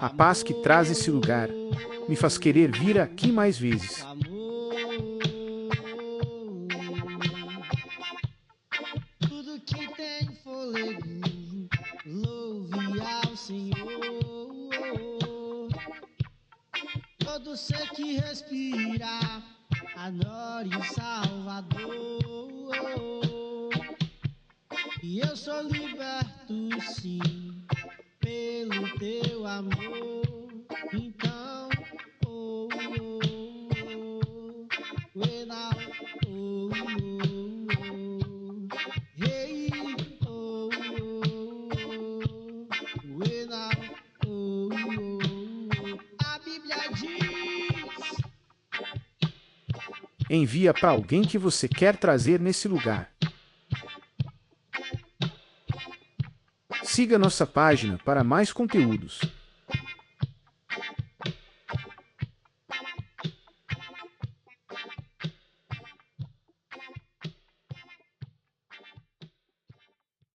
A paz que traz esse lugar me faz querer vir aqui mais vezes. Tudo que tem fôlego, louve ao Senhor. Todo ser que respira, adore o Salvador. E eu sou liberto, sim, pelo teu amor. Então, oh, oh, oh, when I, oh, oh, oh, hey, oh, oh, oh, when I, oh, oh, oh. A Bíblia diz. Envia para alguém que você quer trazer nesse lugar. Siga nossa página para mais conteúdos.